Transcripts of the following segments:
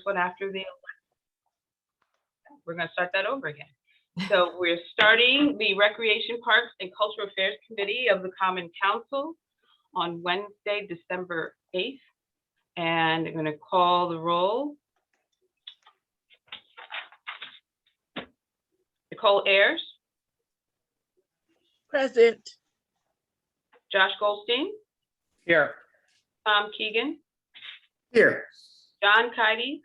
one after the we're going to start that over again. So we're starting the Recreation, Parks, and Cultural Affairs Committee of the Common Council on Wednesday, December 8th. And I'm going to call the roll. Nicole Ayers. Present. Josh Goldstein. Here. Tom Keegan. Here. John Kides.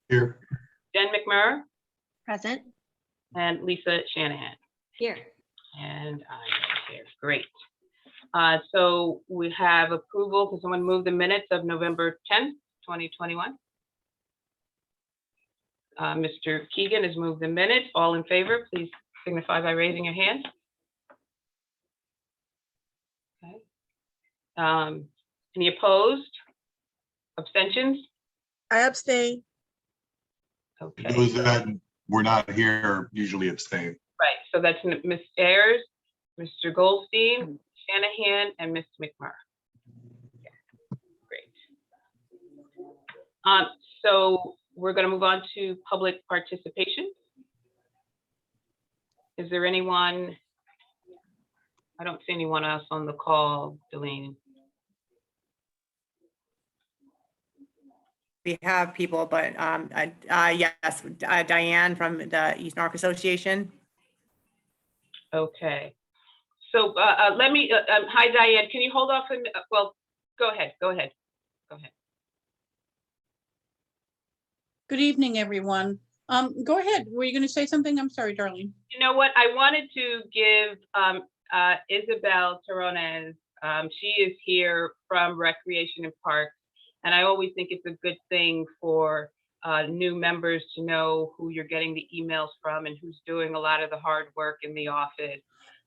Here. Jen McMurray. Present. And Lisa Shanahan. Here. And I am here. Great. So we have approval. Can someone move the minutes of November 10th, 2021? Mr. Keegan has moved the minutes. All in favor, please signify by raising your hand. Okay. Any opposed? Abstentions? I abstain. Okay. Those that were not here usually abstain. Right. So that's Ms. Ayers, Mr. Goldstein, Shanahan, and Ms. McMurray. Great. So we're going to move on to public participation. Is there anyone? I don't see anyone else on the call, Delene. We have people, but yes, Diane from the East Norfolk Association. Okay. So let me, hi, Diane, can you hold off? Well, go ahead. Good evening, everyone. Go ahead. Were you going to say something? I'm sorry, Darlene. You know what? I wanted to give Isabel Terronez. She is here from Recreation and Parks, and I always think it's a good thing for new members to know who you're getting the emails from and who's doing a lot of the hard work in the office.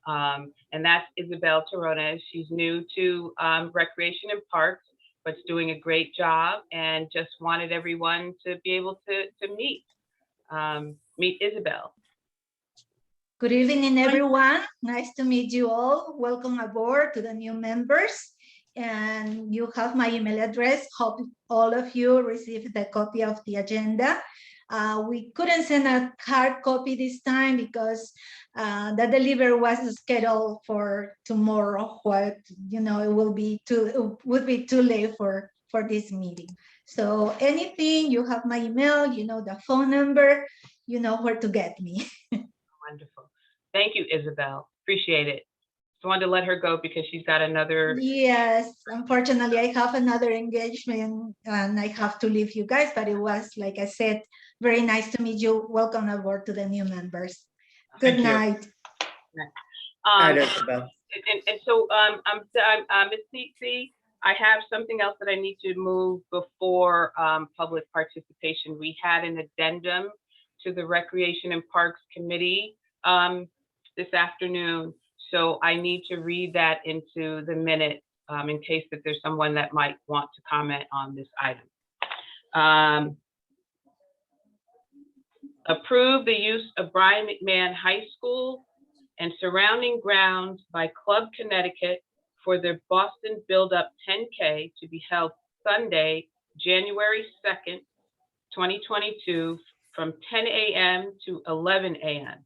And that's Isabel Terronez. She's new to Recreation and Parks, but doing a great job, and just wanted everyone to be able to meet Isabel. Good evening, everyone. Nice to meet you all. Welcome aboard to the new members. And you have my email address. Hope all of you received the copy of the agenda. We couldn't send a hard copy this time because the delivery was scheduled for tomorrow. What it would be too late for this meeting. So anything, you have my email, the phone number, where to get me. Wonderful. Thank you, Isabel. Appreciate it. Just wanted to let her go because she's got another. Yes, unfortunately, I have another engagement and I have to leave you guys, but it was, like I said, very nice to meet you. Welcome aboard to the new members. Good night. And so, Ms. Cece, I have something else that I need to move before public participation. We had an addendum to the Recreation and Parks Committee this afternoon. So I need to read that into the minute in case that there's someone that might want to comment on this item. Approve the use of Brian McMahon High School and surrounding grounds by Club Connecticut for their Boston Build-Up 10K to be held Sunday, January 2nd, 2022 from 10 a.m. to 11 a.m.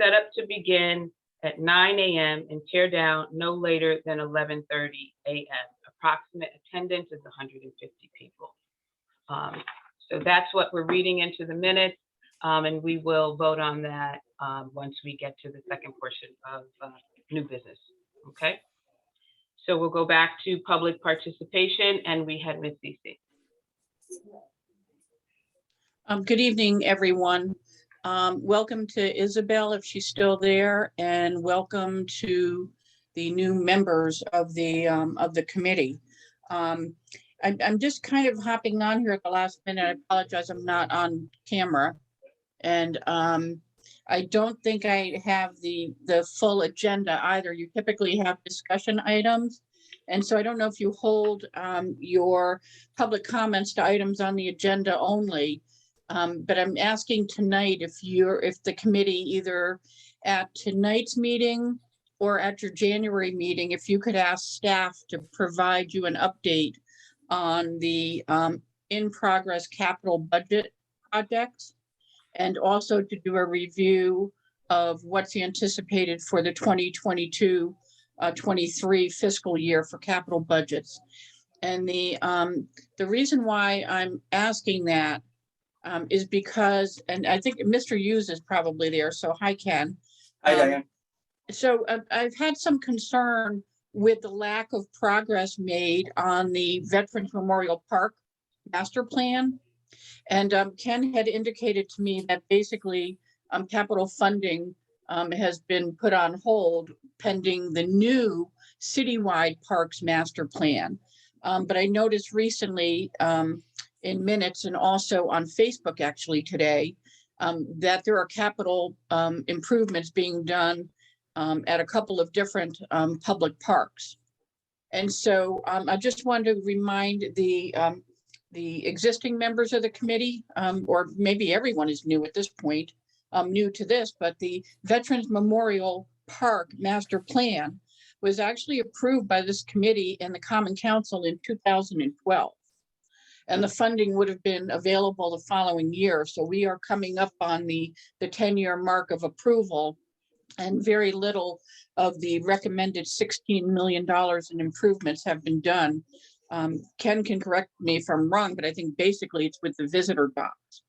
Set up to begin at 9 a.m. and tear down no later than 11:30 a.m. Approximate attendance is 150 people. So that's what we're reading into the minutes, and we will vote on that once we get to the second portion of new business. Okay. So we'll go back to public participation, and we had Ms. Cece. Good evening, everyone. Welcome to Isabel, if she's still there, and welcome to the new members of the committee. I'm just kind of hopping on here at the last minute. I apologize, I'm not on camera, and I don't think I have the full agenda either. You typically have discussion items, and so I don't know if you hold your public comments to items on the agenda only. But I'm asking tonight if the committee, either at tonight's meeting or at your January meeting, if you could ask staff to provide you an update on the in-progress capital budget projects, and also to do a review of what's anticipated for the 2022-23 fiscal year for capital budgets. And the reason why I'm asking that is because, and I think Mr. Hughes is probably there, so hi, Ken. Hi, Diane. So I've had some concern with the lack of progress made on the Veterans Memorial Park master plan. And Ken had indicated to me that basically capital funding has been put on hold pending the new citywide parks master plan. But I noticed recently in minutes and also on Facebook actually today that there are capital improvements being done at a couple of different public parks. And so I just wanted to remind the existing members of the committee, or maybe everyone is new at this point, new to this, but the Veterans Memorial Park Master Plan was actually approved by this committee and the Common Council in 2012. And the funding would have been available the following year. So we are coming up on the 10-year mark of approval, and very little of the recommended $16 million in improvements have been done. Ken can correct me if I'm wrong, but I think basically it's with the visitor docks.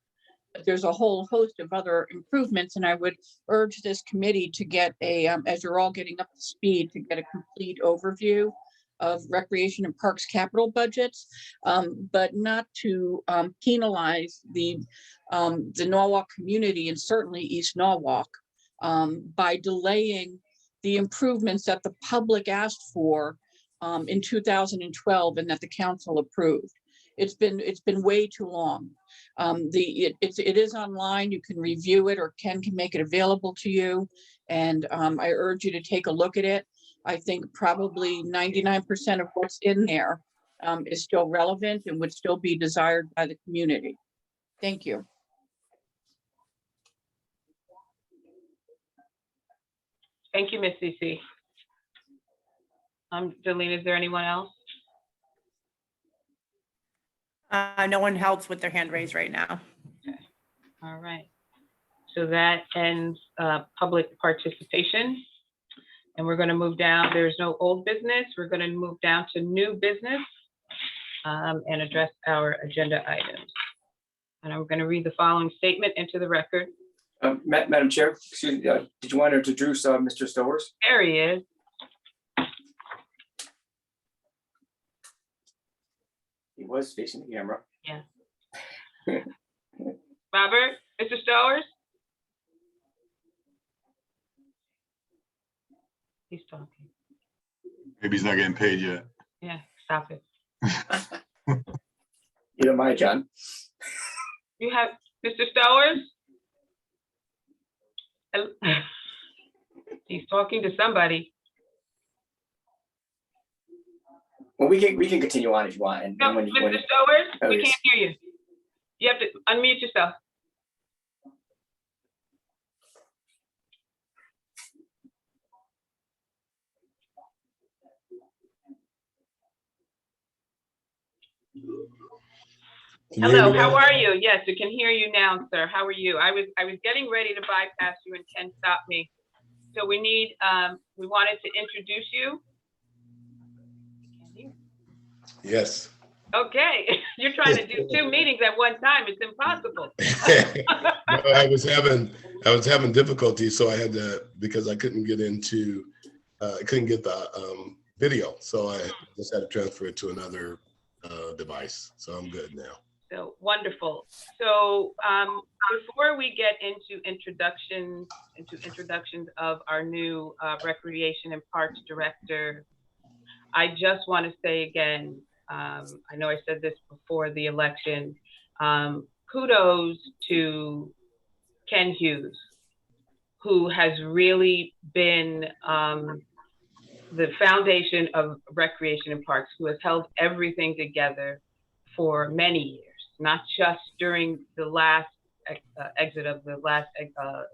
But there's a whole host of other improvements, and I would urge this committee to get a, as you're all getting up to speed, to get a complete overview of recreation and parks capital budgets, but not to penalize the Norwalk community and certainly East Norwalk by delaying the improvements that the public asked for in 2012 and that the council approved. It's been way too long. It is online. You can review it, or Ken can make it available to you. And I urge you to take a look at it. I think probably 99% of what's in there is still relevant and would still be desired by the community. Thank you. Thank you, Ms. CC. Delene, is there anyone else? No one helps with their hand raised right now. Okay. All right. So that ends public participation. And we're going to move down. There's no old business. We're going to move down to new business and address our agenda items. And I'm going to read the following statement into the record. Madam Chair, excuse me, did you want to introduce Mr. Stowers? There he is. He was facing the camera. Yeah. Robert, Mr. Stowers? He's talking. Maybe he's not getting paid yet. Yeah, stop it. You don't mind, John? You have Mr. Stowers? He's talking to somebody. Well, we can continue on if you want. And No, when you, Mr. Stowers, Oh, we yes. can't hear you. You have to unmute yourself. Hello, how are you? Yes, we can hear you now, sir. How are you? I was getting ready to bypass you and Ken stopped me. So we need, we wanted to introduce you. Yes. Okay, you're trying to do 2 meetings at one time. It's impossible. No, I was having difficulty, so I had to, because I couldn't get into, I couldn't get the video, so I just had to transfer it to another device. So I'm good now. So wonderful. So before we get into introductions of our new Recreation and Parks Director, I just want to say again, I know I said this before the election, kudos to Ken Hughes, who has really been the foundation of Recreation and Parks, who has held everything together for many years, not just during the last exit of the last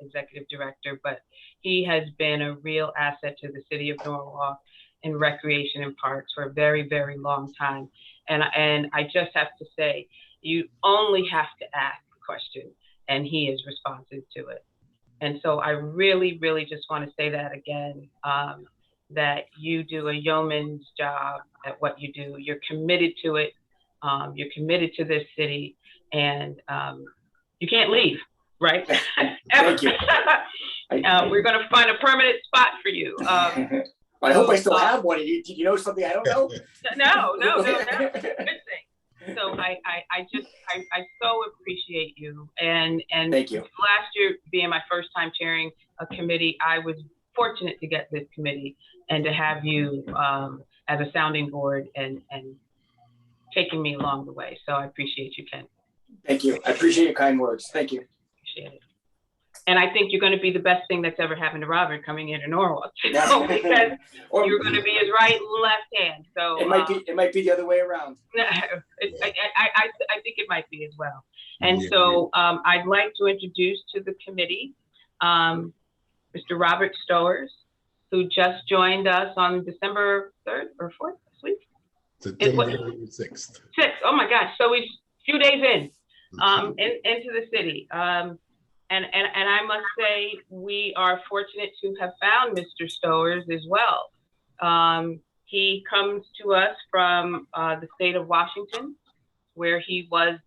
executive director, but he has been a real asset to the city of Norwalk in Recreation and Parks for a very, very long time. And I just have to say, You only have to ask a question and he is responsive to it. And so I really, really just want to say that again, that you do a yeoman's job at what you do. You're committed to it. You're committed to this city, and you can't leave, right? Thank you. We're going to find a permanent spot for you. I hope I still have one. You know something I don't know? No, good thing. So I so appreciate you. And Thank you. Last year being my first time chairing a committee, I was fortunate to get this committee and to have you as a sounding board and taking me along the way. So I appreciate you, Ken. Thank you. I appreciate your kind words. Thank you. Appreciate it. And I think you're going to be the best thing that's ever happened to Robert coming into Norwalk, because you're going to be his right and left hand. So it might be the other way around. No, I think it might be as well. And so I'd like to introduce to the committee Mr. Robert Stowers, who just joined us on December 3rd or 4th this week. September 6th. 6th. Oh my gosh! So he's a few days into the city. And I must say, we are fortunate to have found Mr. Stowers as well. He comes to us from the state of Washington, where he was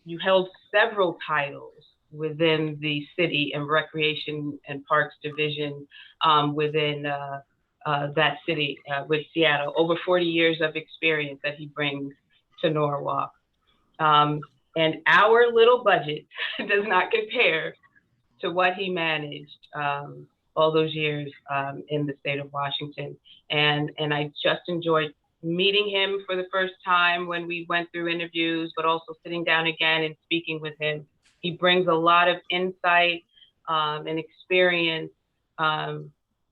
you held several titles within the city and Recreation and Parks Division within that city with Seattle. Over 40 years of experience that he brings to Norwalk. And our little budget does not compare to what he managed all those years in the state of Washington. And I just enjoyed meeting him for the first time when we went through interviews, but also sitting down again and speaking with him. He brings a lot of insight and experience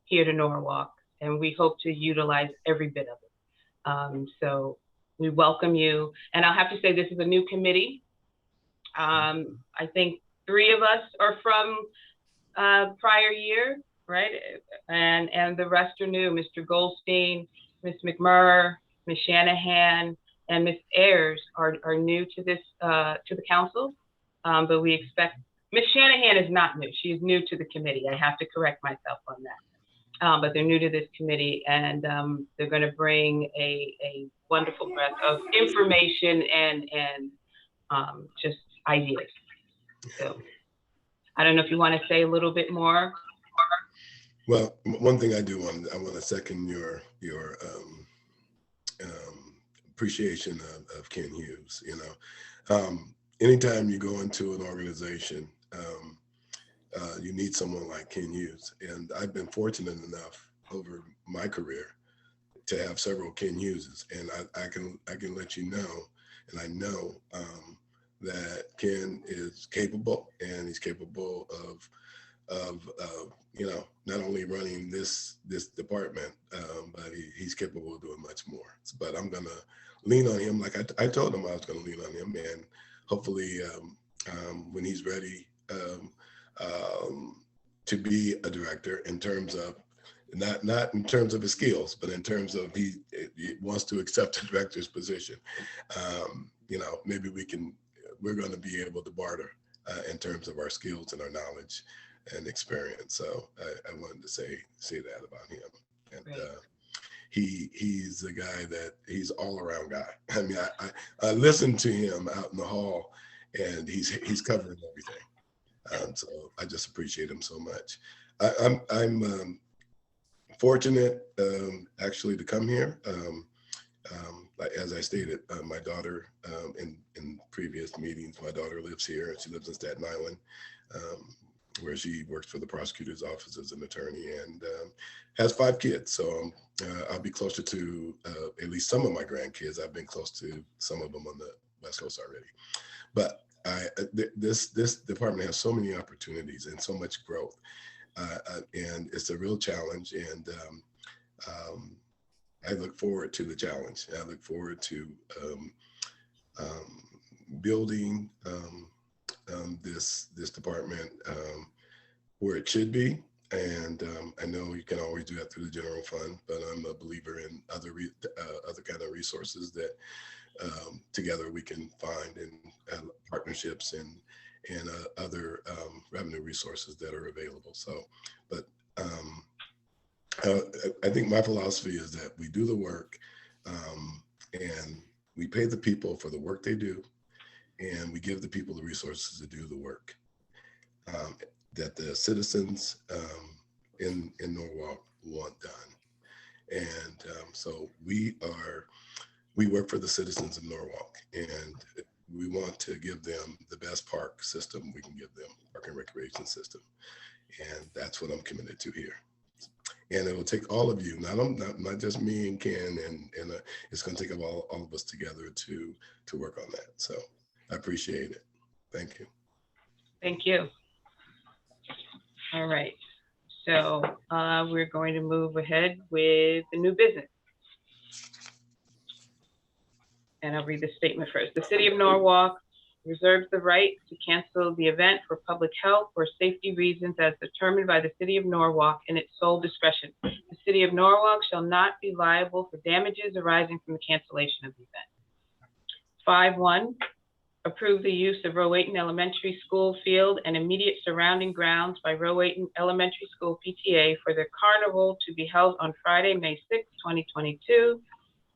here to Norwalk, and we hope to utilize every bit of it. So we welcome you. And I'll have to say, this is a new committee. I think 3 of us are from prior year, right? And the rest are new. Mr. Goldstein, Ms. McMurr, Ms. Shanahan, and Ms. Ayers are new to this to the council. But we expect Ms. Shanahan is not new. She's new to the committee. I have to correct myself on that. But they're new to this committee, and they're going to bring a wonderful breadth of information and just ideas. So I don't know if you want to say a little bit more. Well, one thing I want to second your appreciation of Ken Hughes. You know, anytime you go into an organization, you need someone like Ken Hughes, and I've been fortunate enough over my career to have several Ken Hugheses, and I can let you know, and I know that Ken is capable, and he's capable of you know, not only running this department, but he's capable of doing much more. But I'm gonna lean on him, like I told him I was gonna lean on him, and hopefully when he's ready to be a director, in terms of not in terms of his skills, but in terms of he wants to accept the director's position. You know, maybe we're going to be able to barter in terms of our skills and our knowledge and experience. So I wanted to say that about him. And he's a guy that he's all around guy. I mean, I listened to him out in the hall, and he's covering everything. So I just appreciate him so much. I'm fortunate actually to come here. Like, as I stated, my daughter, in previous meetings, my daughter lives here. She lives in Staten Island, where she works for the prosecutor's office as an attorney, and has 5 kids. So I'll be closer to at least some of my grandkids. I've been close to some of them on the West Coast already. But this department has so many opportunities and so much growth, and it's a real challenge. And I look forward to the challenge. I look forward to building this department where it should be. And I know you can always do that through the general fund, but I'm a believer in other kind of resources that together we can find in partnerships and other revenue resources that are available. So, but I think my philosophy is that we do the work and we pay the people for the work they do, and we give the people the resources to do the work that the citizens in Norwalk want done. And so we work for the citizens of Norwalk, and we want to give them the best park system we can give them, park and recreation system. And that's what I'm committed to here. And it'll take all of you, not just me and Ken, and it's going to take all of us together to work on that. So I appreciate it. Thank you. Thank you. All right. So we're going to move ahead with the new business. And I'll read the statement first. The City of Norwalk reserves the right to cancel the event for public health or safety reasons as determined by the City of Norwalk in its sole discretion. The City of Norwalk shall not be liable for damages arising from the cancellation of the event. 5.1, approve the use of Rowayton Elementary School field and immediate surrounding grounds by Rowayton Elementary School PTA for their carnival to be held on Friday, May 6, 2022,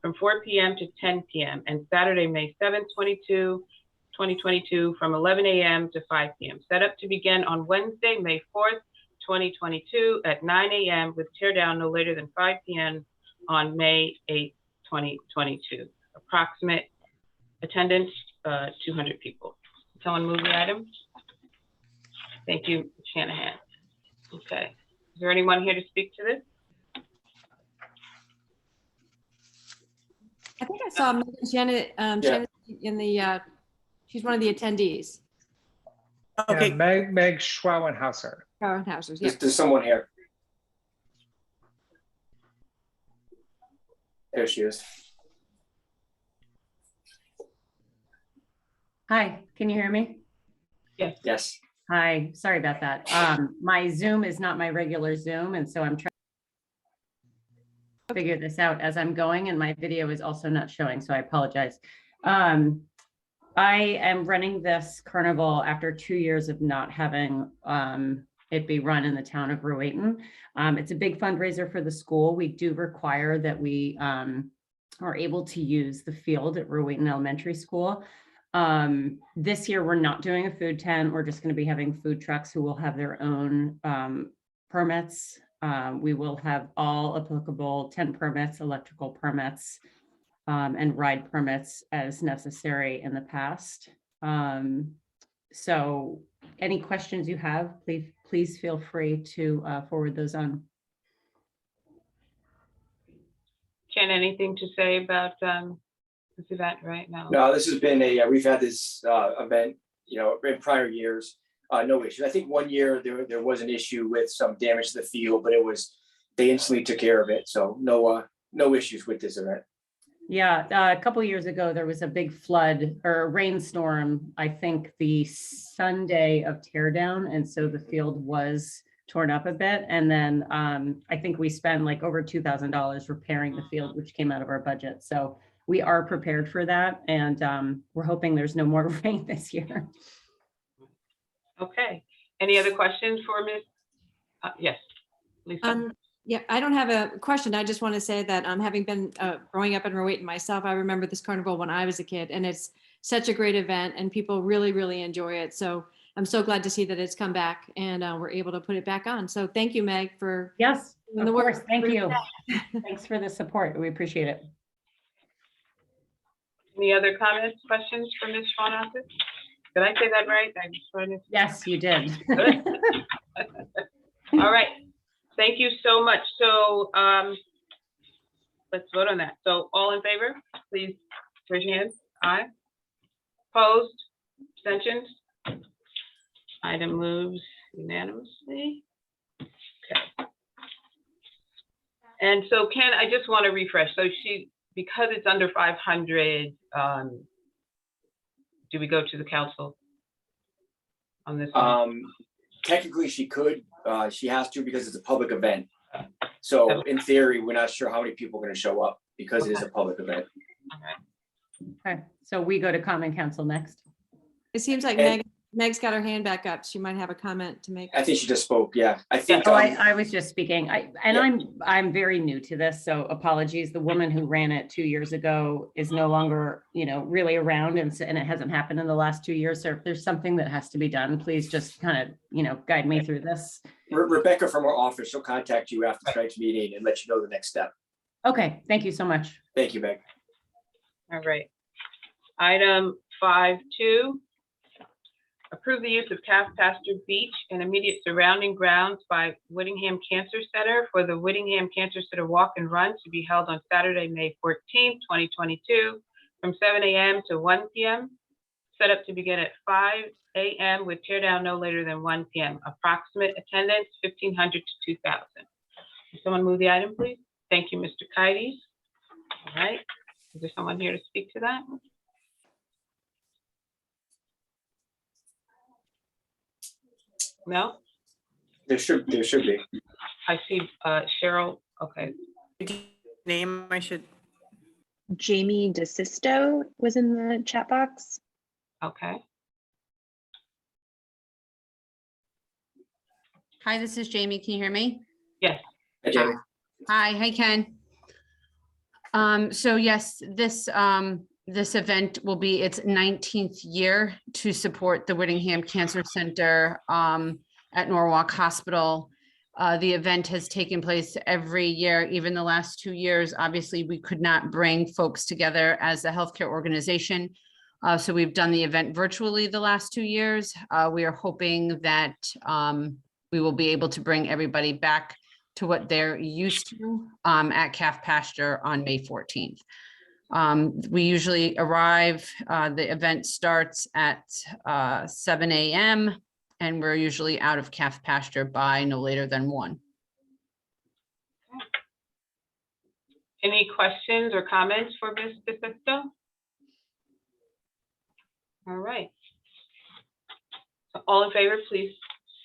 from 4 p.m. to 10 p.m. and Saturday, May 7, 2022, from 11 a.m. to 5 p.m. Set up to begin on Wednesday, May 4th, 2022 at 9 a.m. with tear down no later than 5 p.m. on May 8, 2022. Approximate attendance, 200 people. Someone move the item? Thank you, Shanahan. Okay. Is there anyone here to speak to this? I think I saw Megan Janet, Janet in the, she's one of the attendees. Okay, Yeah, Meg Schwauenhauser. Frauenhauser's, yeah. There's someone here. There she is. Hi, can you hear me? Yes. Hi, sorry about that. My Zoom is not my regular Zoom, and so I'm trying to figure this out as I'm going, and my video is also not showing, so I apologize. I am running this carnival after 2 years of not having it be run in the town of Rowayton. It's a big fundraiser for the school. We do require that we are able to use the field at Rowayton Elementary School. This year, we're not doing a food tent. We're just going to be having food trucks who will have their own permits. We will have all applicable tent permits, electrical permits, and ride permits as necessary in the past. So any questions you have, please feel free to forward those on. Jen, anything to say about this event right now? No, this has been we've had this event, in prior years, no issues. I think one year there was an issue with some damage to the field, but they instantly took care of it. So no issues with this event. Yeah, a couple of years ago, there was a big flood or a rainstorm, I think the Sunday of teardown. And so the field was torn up a bit. And then I think we spent like over $2,000 repairing the field, which came out of our budget. So we are prepared for that. And we're hoping there's no more rain this year. Okay. Any other questions for Ms.? Yes, Lisa. Yeah, I don't have a question. I just want to say that having been growing up in Rowayton myself, I remember this carnival when I was a kid, and it's such a great event and people really, really enjoy it. So I'm so glad to see that it's come back and we're able to put it back on. So thank you, Meg, for Yes, doing of the course. work. Thank you. Thanks for the support. We appreciate it. Any other comments, questions for Ms. Schwanacher? Did I say that right? I just wanted to- Yes, you did. All right. Thank you so much. So let's vote on that. So all in favor, please raise your hands. Aye. Opposed? Abstentions? Item moves unanimously. Okay. And so Ken, I just want to refresh. So because it's under 500, do we go to the council on this one? Technically, she could. She has to because it's a public event. So in theory, we're not sure how many people are going to show up because it is a public event. Okay. Okay, so we go to Common Council next. It seems like And- Meg's got her hand back up. She might have a comment to make. I think she just spoke, yeah. I think, Oh, I was just speaking. Yeah. I'm very new to this, so apologies. The woman who ran it 2 years ago is no longer, really around, and it hasn't happened in the last 2 years. So if there's something that has to be done, please just kind of, guide me through this. Rebecca from our office, she'll contact you after tonight's meeting and let you know the next step. Okay, thank you so much. Thank you, Meg. All right. Item 5.2. Approve the use of Calf Pasture Beach and immediate surrounding grounds by Whittingham Cancer Center for the Whittingham Cancer Center Walk and Run to be held on Saturday, May 14th, 2022, from 7 a.m. to 1 p.m. Set up to begin at 5 a.m. with tear down no later than 1 p.m. Approximate attendance, 1,500 to 2,000. Can someone move the item, please? Thank you, Mr. Kites. All right. Is there someone here to speak to that? No? There should be. I see Cheryl. Okay. Name, I should, Jamie DeSisto was in the chat box. Okay. Hi, this is Jamie. Can you hear me? Yes. Hi, Jamie. Hi, Ken. So yes, this event will be its 19th year to support the Whittingham Cancer Center at Norwalk Hospital. The event has taken place every year, even the last 2 years. Obviously, we could not bring folks together as a healthcare organization. So we've done the event virtually the last 2 years. We are hoping that we will be able to bring everybody back to what they're used to at Calf Pasture on May 14th. We usually arrive, the event starts at 7 a.m. and we're usually out of Calf Pasture by no later than 1. Any questions or comments for Ms. DeSisto? All right. So all in favor, please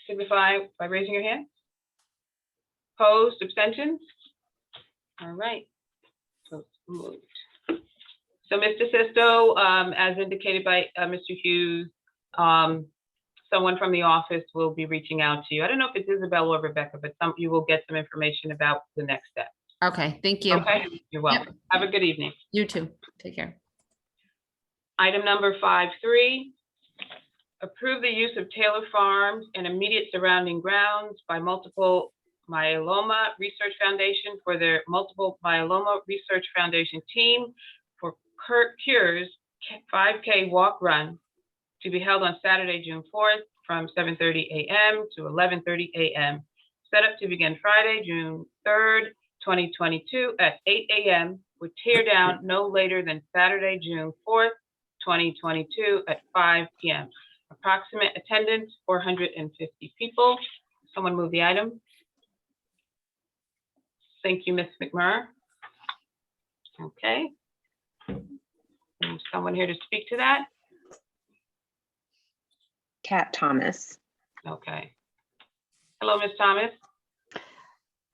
signify by raising your hand. Opposed, abstentions? All right. So moved. So Ms. DeSisto, as indicated by Mr. Hughes, someone from the office will be reaching out to you. I don't know if it's Isabel or Rebecca, but you will get some information about the next step. Okay, thank you. Okay, you're welcome. Have a good evening. You too. Take care. Item number 5.3, approve the use of Taylor Farms and immediate surrounding grounds by Multiple Myeloma Research Foundation for their Multiple Myeloma Research Foundation team for Cures 5K walk run to be held on Saturday, June 4th from 7:30 a.m. to 11:30 a.m. Set up to begin Friday, June 3rd, 2022 at 8 a.m. with tear down no later than Saturday, June 4th, 2022 at 5 p.m. Approximate attendance, 450 people. Someone move the item. Thank you, Ms. McMurray. Okay. And someone here to speak to that? Kat Thomas. Okay. Hello, Ms. Thomas.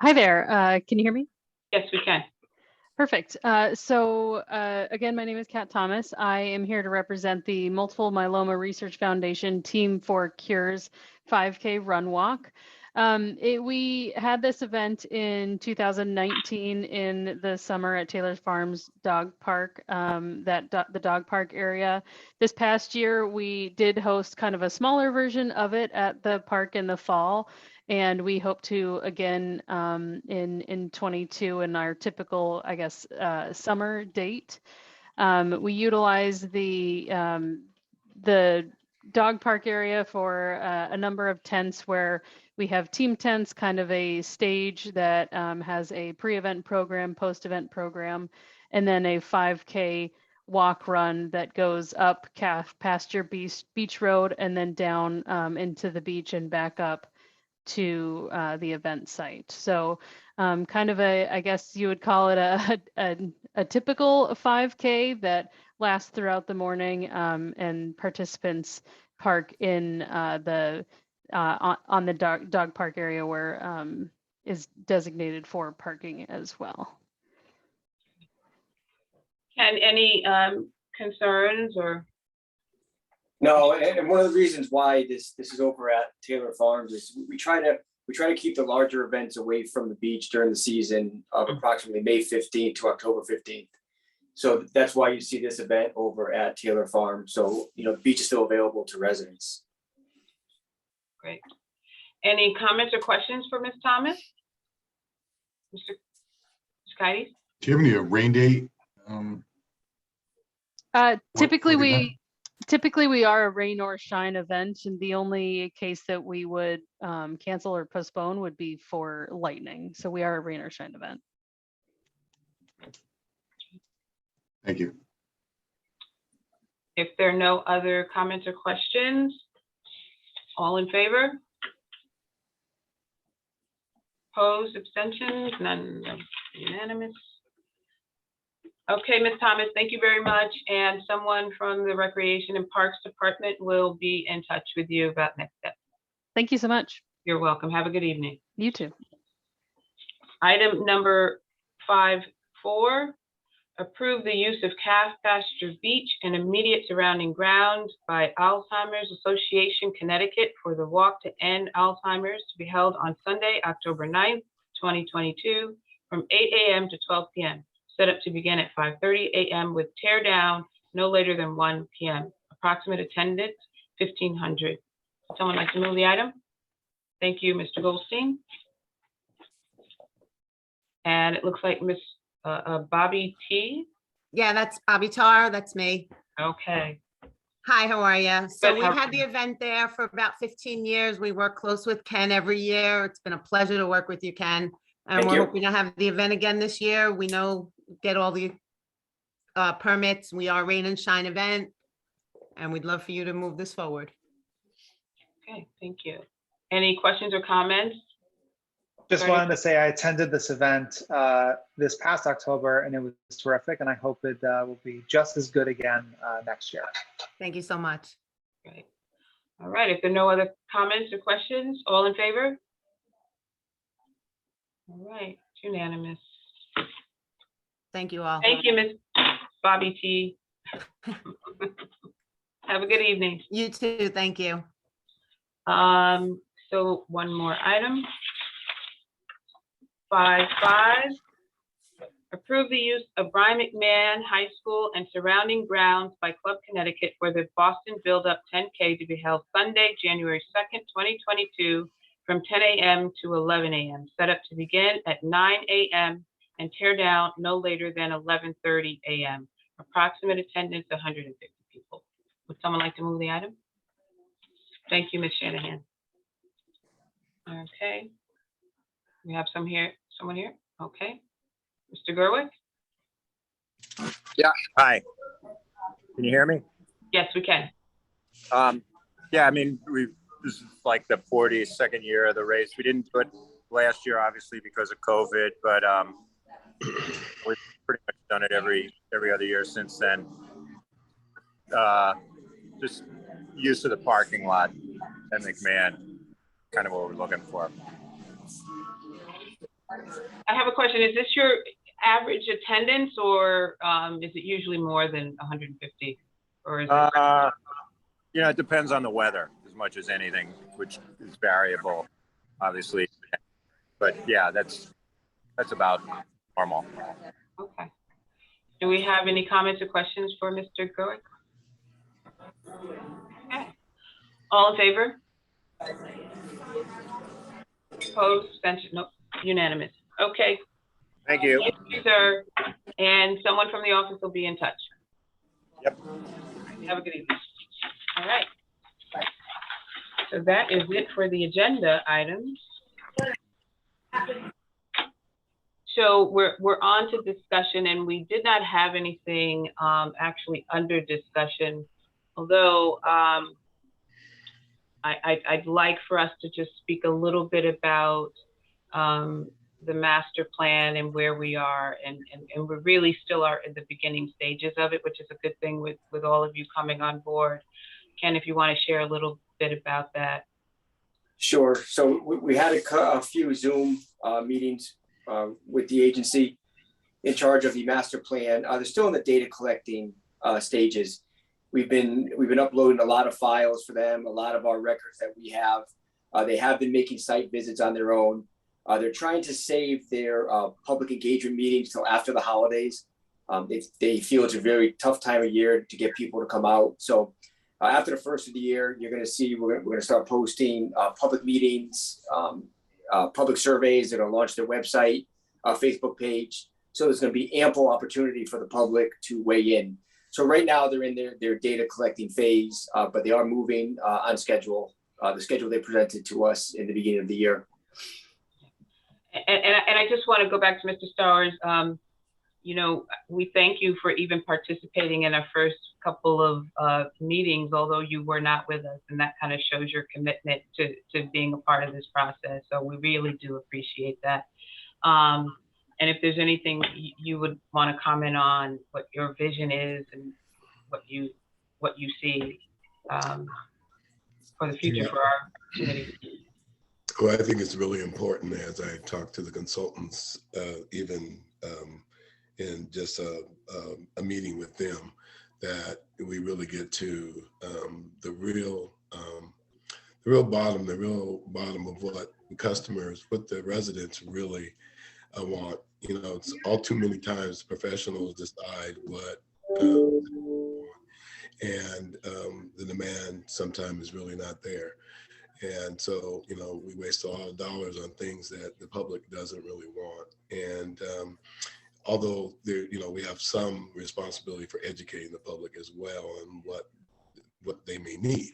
Hi there. Can you hear me? Yes, we can. Perfect. Again, my name is Kat Thomas. I am here to represent the Multiple Myeloma Research Foundation Team for Cures 5K Run Walk. We had this event in 2019 in the summer at Taylor Farms Dog Park, the dog park area. This past year, we did host kind of a smaller version of it at the park in the fall. And we hope to again in 22 in our typical, I guess, summer date. We utilize the dog park area for a number of tents where we have team tents, kind of a stage that has a pre-event program, post-event program, and then a 5K walk run that goes up Calf Pasture Beach Road and then down into the beach and back up to the event site. So kind of I guess you would call it a typical 5K that lasts throughout the morning, and participants park in on the dog park area where is designated for parking as well. And any concerns or? No, and one of the reasons why this is over at Taylor Farms is we try to keep the larger events away from the beach during the season of approximately May 15th to October 15th. So that's why you see this event over at Taylor Farm. So, the beach is still available to residents. Great. Any comments or questions for Ms. Thomas? Mr. Kites? Do you have any rain date? Typically, what event? we are a rain or shine event, and the only case that we would cancel or postpone would be for lightning. So we are a rain or shine event. Thank you. If there are no other comments or questions, all in favor? Opposed, abstentions, none, unanimous. Okay, Ms. Thomas, thank you very much. And someone from the Recreation and Parks Department will be in touch with you about next steps. Thank you so much. You're welcome. Have a good evening. You too. Item number 5.4, approve the use of Calf Pasture Beach and immediate surrounding grounds by Alzheimer's Association Connecticut for the Walk to End Alzheimer's to be held on Sunday, October 9th, 2022, from 8 a.m. to 12 p.m. Set up to begin at 5:30 a.m. with tear down no later than 1 p.m. Approximate attendance, 1,500. Someone like to move the item? Thank you, Mr. Goldstein. And it looks like Miss Bobby T. Yeah, that's Bobby Tar. That's me. Okay. Hi, how are you? So Good, we've how are had the event there for about 15 years. We work close with Ken every year. It's been a pleasure to work with you, Ken. And Thank we're you. hoping to have the event again this year. We know, get all the permits. We are rain and shine event. And we'd love for you to move this forward. Okay, thank you. Any questions or comments? Just Sorry. wanted to say I attended this event this past October and it was terrific. And I hope it will be just as good again next year. Thank you so much. Great. All right, if there are no other comments or questions, all in favor? All right, it's unanimous. Thank you all. Thank you, Ms. Bobby T. Have a good evening. You too. Thank you. So one more item. 5.5, approve the use of Brian McMahon High School and surrounding grounds by Club Connecticut for the Boston Build Up 10K to be held Sunday, January 2nd, 2022, from 10 a.m. to 11 a.m. Set up to begin at 9 a.m. and tear down no later than 11:30 a.m. Approximate attendance, 150 people. Would someone like to move the item? Thank you, Ms. Shanahan. Okay. We have someone here? Okay. Mr. Gerwick? Yeah, hi. Can you hear me? Yes, we can. Yeah, I mean, this is like the 42nd year of the race. We didn't do it last year, obviously, because of COVID, but we've pretty much done it every other year since then. Just use of the parking lot at McMahon, kind of what we're looking for. I have a question. Is this your average attendance or is it usually more than 150? Or is it You know, it depends on the weather as much as anything, which is variable, obviously. But yeah, that's about normal. Okay. Do we have any comments or questions for Mr. Gerwick? Okay. All in favor? Opposed, abstention, nope, unanimous. Okay. Thank you. Thank you, sir. And someone from the office will be in touch. Yep. Have a good evening. All right. So that is it for the agenda items. So we're on to discussion, and we did not have anything actually under discussion, although I'd like for us to just speak a little bit about the master plan and where we are, and we really still are in the beginning stages of it, which is a good thing with all of you coming on board. Ken, if you want to share a little bit about that. Sure. So we had a few Zoom meetings with the agency in charge of the master plan. They're still in the data collecting stages. We've been uploading a lot of files for them, a lot of our records that we have. They have been making site visits on their own. They're trying to save their public engagement meetings till after the holidays. They feel it's a very tough time of year to get people to come out. So after the first of the year, you're going to see we're going to start posting public meetings, public surveys. They're going to launch their website, Facebook page. So there's going to be ample opportunity for the public to weigh in. So right now they're in their data collecting phase, but they are moving on schedule, the schedule they presented to us in the beginning of the year. And I just want to go back to Mr. Stowers. You know, we thank you for even participating in our first couple of meetings, although you were not with us, and that kind of shows your commitment to being a part of this process. So we really do appreciate that. And if there's anything you would want to comment on, what your vision is and what you see for the future for our community. Well, I think it's really important as I talk to the consultants, even in just a meeting with them, that we really get to the real bottom of what the customers, what the residents really want. You know, it's all too many times professionals decide what and the demand sometimes is really not there. And so, you know, we waste a lot of dollars on things that the public doesn't really want. And although there, you know, we have some responsibility for educating the public as well on what they may need.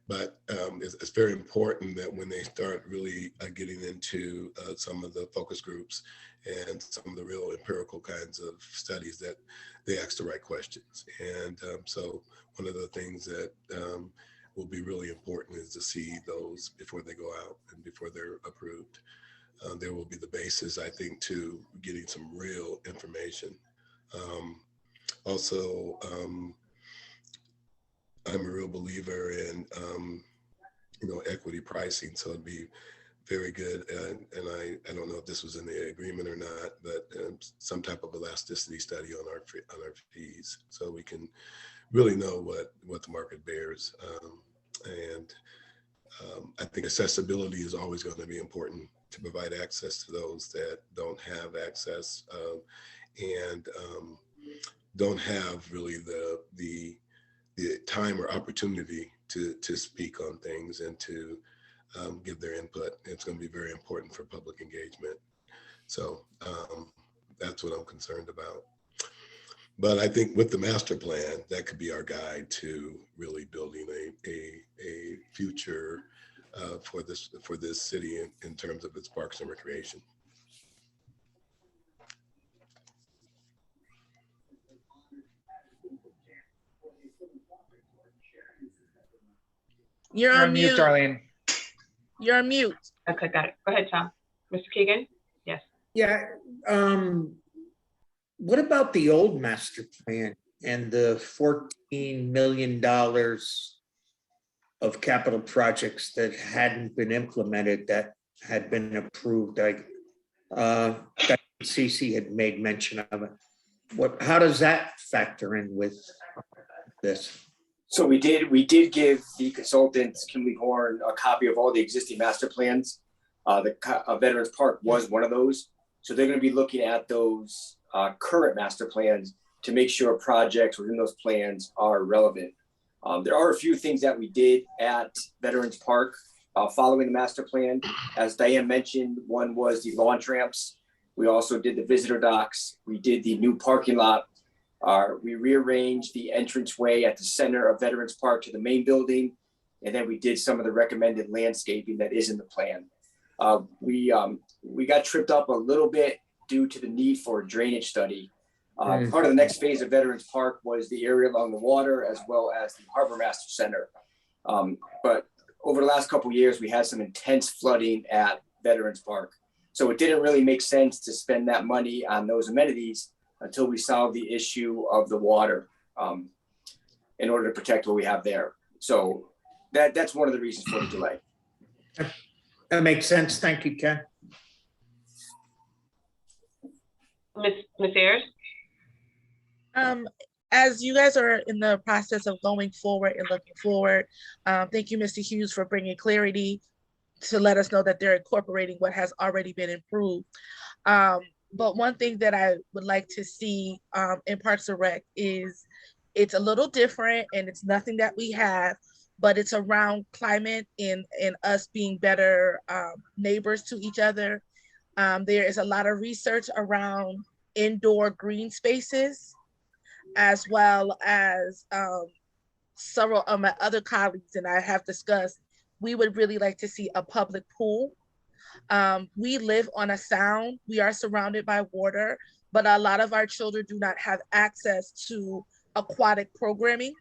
But it's very important that when they start really getting into some of the focus groups and some of the real empirical kinds of studies, that they ask the right questions. And so one of the things that will be really important is to see those before they go out and before they're approved. There will be the basis, I think, to getting some real information. Also, I'm a real believer in, you know, equity pricing. So it'd be very good. And I don't know if this was in the agreement or not, but some type of elasticity study on our fees, so we can really know what the market bears. I think accessibility is always going to be important, to provide access to those that don't have access and don't have really the time or opportunity to speak on things and to give their input. It's going to be very important for public engagement. So that's what I'm concerned about. But I think with the master plan, that could be our guide to really building a future for this city in terms of its parks and recreation. You're on mute, Darlene. You're on mute. Okay, got it. Go ahead, Tom. Mr. Keegan? Yes. Yeah. What about the old master plan and the $14 million of capital projects that hadn't been implemented, that had been approved? CC had made mention of it. How does that factor in with this? So we did give the consultants, Kimley Horn, a copy of all the existing master plans. The Veterans Park was one of those. So they're going to be looking at those current master plans to make sure projects within those plans are relevant. There are a few things that we did at Veterans Park following the master plan. As Diane mentioned, one was the launch ramps. We also did the visitor docks. We did the new parking lot. We rearranged the entranceway at the center of Veterans Park to the main building. And then we did some of the recommended landscaping that is in the plan. We got tripped up a little bit due to the need for a drainage study. Part of the next phase of Veterans Park was the area along the water, as well as the Harbor Master Center. But over the last couple of years, we had some intense flooding at Veterans Park. So it didn't really make sense to spend that money on those amenities until we solved the issue of the water in order to protect what we have there. So that's one of the reasons for the delay. That makes sense. Thank you, Ken. Ms. Ayers? as you guys are in the process of going forward and looking forward, thank you, Mr. Hughes, for bringing clarity to let us know that they're incorporating what has already been improved. But one thing that I would like to see in Parks and Rec is it's a little different and it's nothing that we have, but it's around climate and us being better neighbors to each other. There is a lot of research around indoor green spaces, as well as several of my other colleagues and I have discussed, we would really like to see a public pool. We live on a sound, we are surrounded by water, but a lot of our children do not have access to aquatic programming.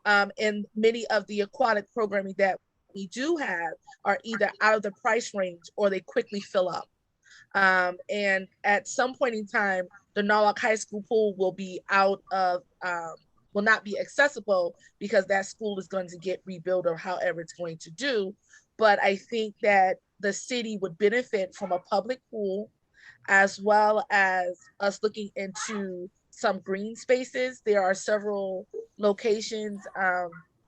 And many of the aquatic programming that we do have are either out of the price range or they quickly fill up. And at some point in time, the Norwalk High School pool will be out of, will not be accessible because that school is going to get rebuilt or however it's going to do. But I think that the city would benefit from a public pool, as well as us looking into some green spaces. There are several locations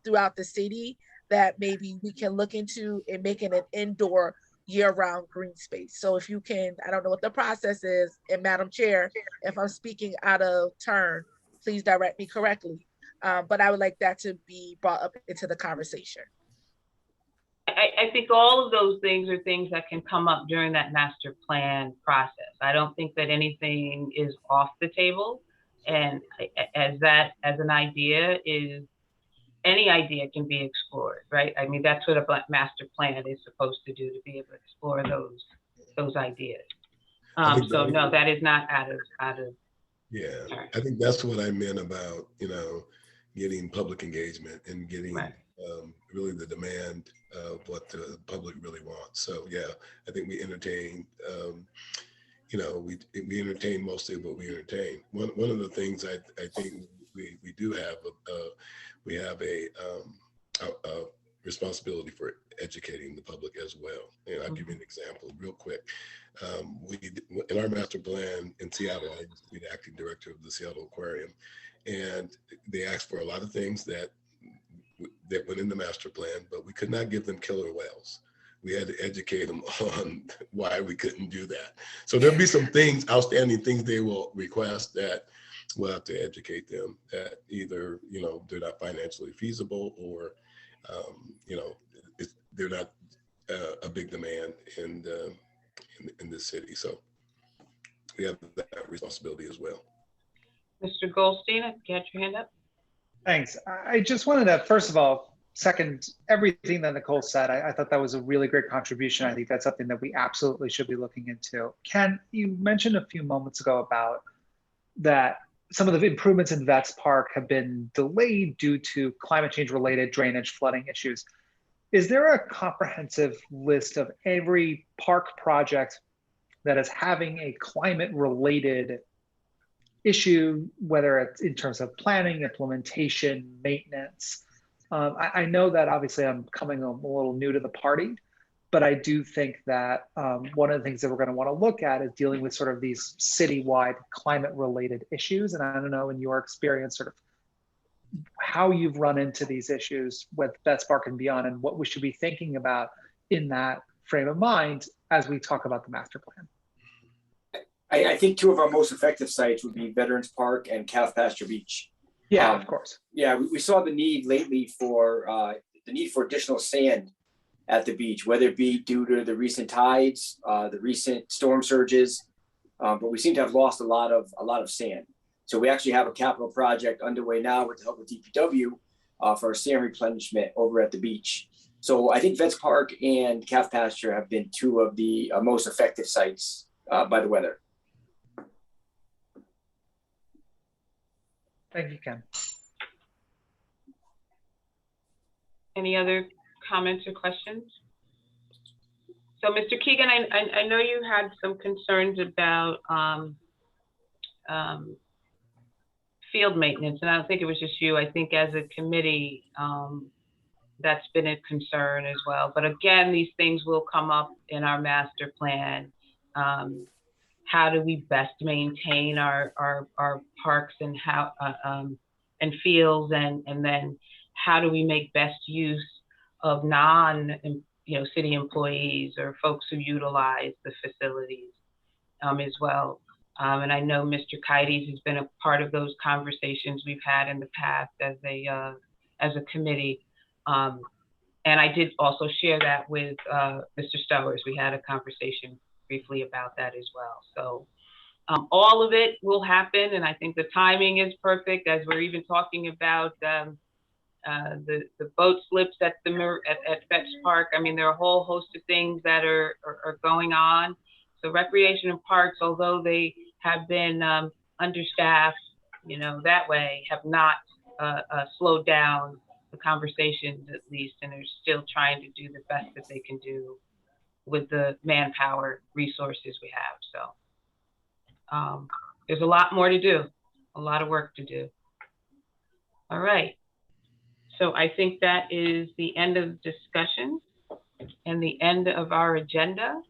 throughout the city that maybe we can look into and making an indoor year-round green space. So if you can, I don't know what the process is, and Madam Chair, if I'm speaking out of turn, please direct me correctly. But I would like that to be brought up into the conversation. I think all of those things are things that can come up during that master plan process. I don't think that anything is off the table. And as an idea is, any idea can be explored, right? I mean, that's what a master plan is supposed to do, to be able to explore those ideas. So no, that is not out of. Yeah, I think that's what I meant about, getting public engagement and getting really the demand of what the public really wants. So yeah, I think we entertain, we entertain mostly what we entertain. One of the things I think we do have, we have a responsibility for educating the public as well. And I'll give you an example real quick. In our master plan in Seattle, I used to be the acting director of the Seattle Aquarium, and they asked for a lot of things that went in the master plan, but we could not give them killer whales. We had to educate them on why we couldn't do that. So there'll be some things, outstanding things they will request that we'll have to educate them that either, they're not financially feasible or, they're not a big demand in the city. So we have that responsibility as well. Mr. Goldstein, you had your hand up. Thanks. I just wanted to, first of all, second everything that Nicole said. I thought that was a really great contribution. I think that's something that we absolutely should be looking into. Ken, you mentioned a few moments ago about that some of the improvements in Vets Park have been delayed due to climate change related drainage flooding issues. Is there a comprehensive list of every park project that is having a climate related issue, whether it's in terms of planning, implementation, maintenance? I know that obviously I'm coming a little new to the party, but I do think that one of the things that we're going to want to look at is dealing with sort of these citywide climate related issues. And I don't know, in your experience, sort of how you've run into these issues with Vets Park and beyond, and what we should be thinking about in that frame of mind as we talk about the master plan. I think two of our most effective sites would be Veterans Park and Calf Pasture Beach. Yeah, of course. Yeah, we saw the need lately for additional sand at the beach, whether it be due to the recent tides, the recent storm surges, but we seem to have lost a lot of sand. So we actually have a capital project underway now with the help of DPW for sand replenishment over at the beach. So I think Vets Park and Calf Pasture have been two of the most effective sites by the weather. Thank you, Ken. Any other comments or questions? So Mr. Keegan, I know you had some concerns about field maintenance, and I don't think it was just you. I think as a committee, that's been a concern as well. But again, these things will come up in our master plan. How do we best maintain our parks, and how and feels, and then how do we make best use of city employees or folks who utilize the facilities as well. And I know Mr. Kites has been a part of those conversations we've had in the past as a committee. And I did also share that with Mr. Stowers. We had a conversation briefly about that as well. So all of it will happen, and I think the timing is perfect as we're even talking about the boat slips at Fetch Park. I mean, there are a whole host of things that are going on. So Recreation and Parks, although they have been understaffed, that way, have not slowed down the conversations at least, and they're still trying to do the best that they can do with the manpower resources we have. So there's a lot more to do, a lot of work to do. All right. So I think that is the end of discussion and the end of our agenda.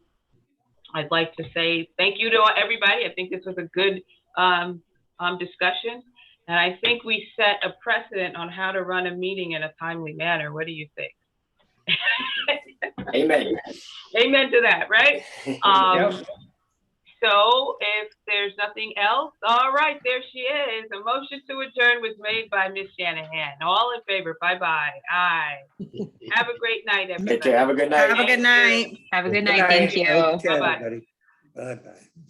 I'd like to say thank you to everybody. I think this was a good discussion. And I think we set a precedent on how to run a meeting in a timely manner. What do you think? Amen. Amen to that, right? Yep. So if there's nothing else, all right, there she is. A motion to adjourn was made by Ms. Shanahan. All in favor, bye-bye. Aye. Have a great night, everybody. Take care. Have a good night. Have a good night. Have a good night. Thank you. Okay, Bye-bye. everybody. Bye-bye.